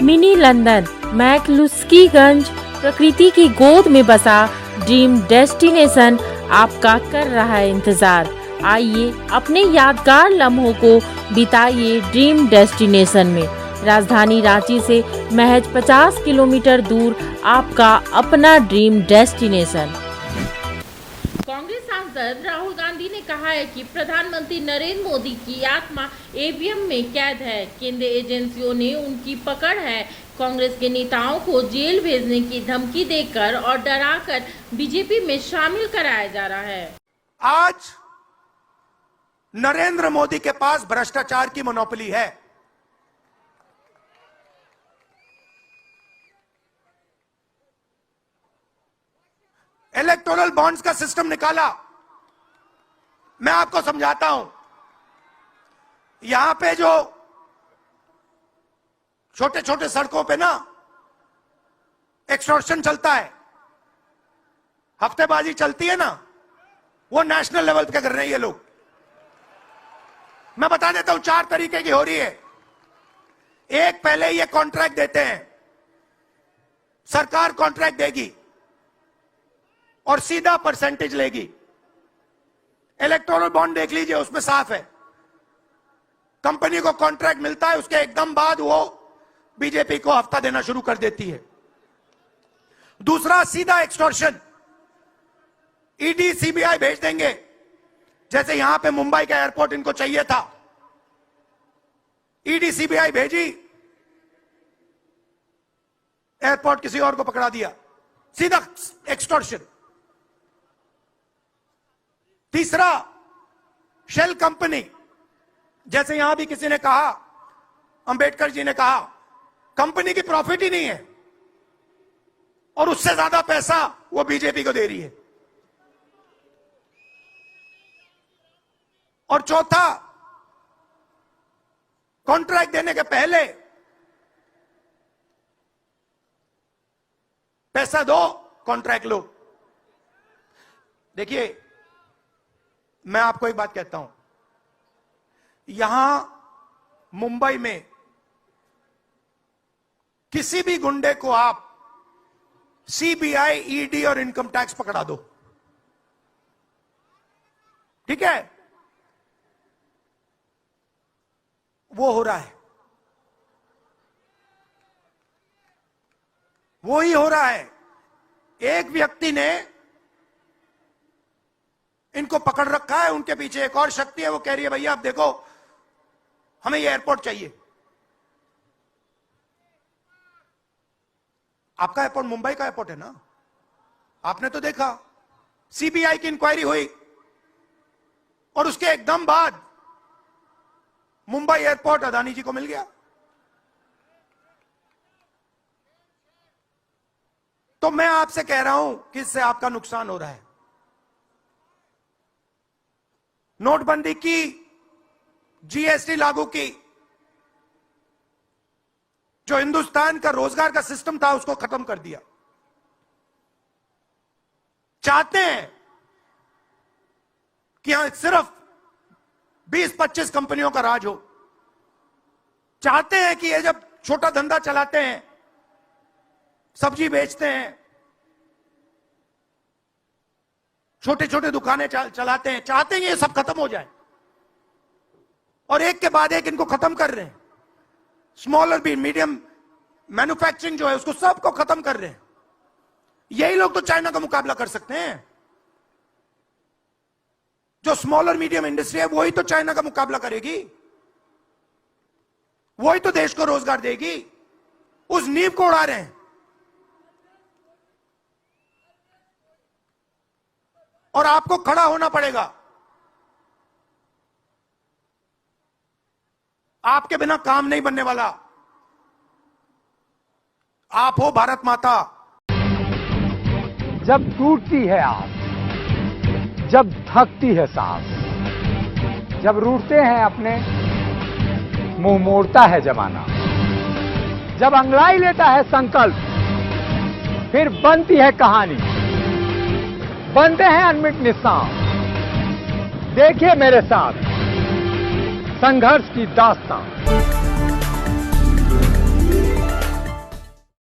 Mini London McCluskieganj प्रकृति की गोद में बसा ड्रीम डेस्टिनेशन आपका कर रहा है इंतजार। आइए अपने यादगार लम्हों को बिताइए ड्रीम डेस्टिनेशन में। राजधानी रांची से महज 50 किलोमीटर दूर आपका अपना ड्रीम डेस्टिनेशन। कांग्रेस सांसद राहुल गांधी ने कहा है कि प्रधानमंत्री नरेंद्र मोदी की आत्मा ईवीएम में कैद है। केंद्रीय एजेंसियों ने उनकी पकड़ है। कांग्रेस के नेताओं को जेल भेजने की धमकी देकर और डराकर बीजेपी में शामिल कराया जा रहा है। आज नरेंद्र मोदी के पास भ्रष्टाचार की मोनोपोली है। इलेक्टोरल बॉन्ड्स का सिस्टम निकाला। मैं आपको समझाता हूं। यहां पे जो छोटे छोटे सड़कों पे ना एक्सटॉर्शन चलता है, हफ्तेबाजी चलती है ना, वो नेशनल लेवल पे कर रहे हैं ये लोग। मैं बता देता हूं, 4 तरीके की हो रही है। एक, पहले ये कॉन्ट्रैक्ट देते हैं, सरकार कॉन्ट्रैक्ट देगी और सीधा परसेंटेज लेगी। इलेक्टोरल बॉन्ड देख लीजिए, उसमें साफ है। कंपनी को कॉन्ट्रैक्ट मिलता है, उसके एकदम बाद वो बीजेपी को हफ्ता देना शुरू कर देती है। दूसरा, सीधा एक्सटॉर्शन। ईडी सीबीआई भेज देंगे। जैसे यहां पे मुंबई का एयरपोर्ट इनको चाहिए था, ईडी सीबीआई भेजी, एयरपोर्ट किसी और को पकड़ा दिया। सीधा एक्सटॉर्शन। तीसरा, शेल कंपनी। जैसे यहां भी किसी ने कहा, अंबेडकर जी ने कहा, कंपनी की प्रॉफिट ही नहीं है और उससे ज्यादा पैसा वो बीजेपी को दे रही है। और चौथा, कॉन्ट्रैक्ट देने के पहले पैसा दो, कॉन्ट्रैक्ट लो। देखिए, मैं आपको एक बात कहता हूं, यहां मुंबई में किसी भी गुंडे को आप सीबीआई, ईडी और इनकम टैक्स पकड़ा दो, ठीक है? वो हो रहा है, वो ही हो रहा है। एक व्यक्ति ने इनको पकड़ रखा है, उनके पीछे एक और शक्ति है, वो कह रही है भैया आप देखो, हमें ये एयरपोर्ट चाहिए। आपका एयरपोर्ट मुंबई का एयरपोर्ट है ना, आपने तो देखा। सीबीआई की इंक्वायरी हुई और उसके एकदम बाद मुंबई एयरपोर्ट अदानी जी को मिल गया। तो मैं आपसे कह रहा हूं कि इससे आपका नुकसान हो रहा है। नोटबंदी की, जीएसटी लागू की, जो हिंदुस्तान का रोजगार का सिस्टम था उसको खत्म कर दिया। चाहते हैं कि यहां सिर्फ 20-25 कंपनियों का राज हो। चाहते हैं कि ये जब छोटा धंधा चलाते हैं, सब्जी बेचते हैं, छोटे छोटे दुकानें चलाते हैं, चाहते हैं ये सब खत्म हो जाए। और एक के बाद एक इनको खत्म कर रहे हैं। स्मॉल और मीडियम मैन्युफैक्चरिंग जो है उसको सबको खत्म कर रहे हैं। यही लोग तो चाइना का मुकाबला कर सकते हैं। जो स्मॉल और मीडियम इंडस्ट्री है वही तो चाइना का मुकाबला करेगी, वही तो देश को रोजगार देगी। उस नींव को उड़ा रहे हैं। और आपको खड़ा होना पड़ेगा। आपके बिना काम नहीं बनने वाला। आप हो भारत माता। जब टूटती है आस, जब थकती है सांस, जब रूठते हैं अपने, मुंह मोड़ता है जमाना, जब अंगड़ाई लेता है संकल्प, फिर बनती है कहानी, बनते हैं अनमिट निशान। देखिए मेरे साथ संघर्ष की दास्तां।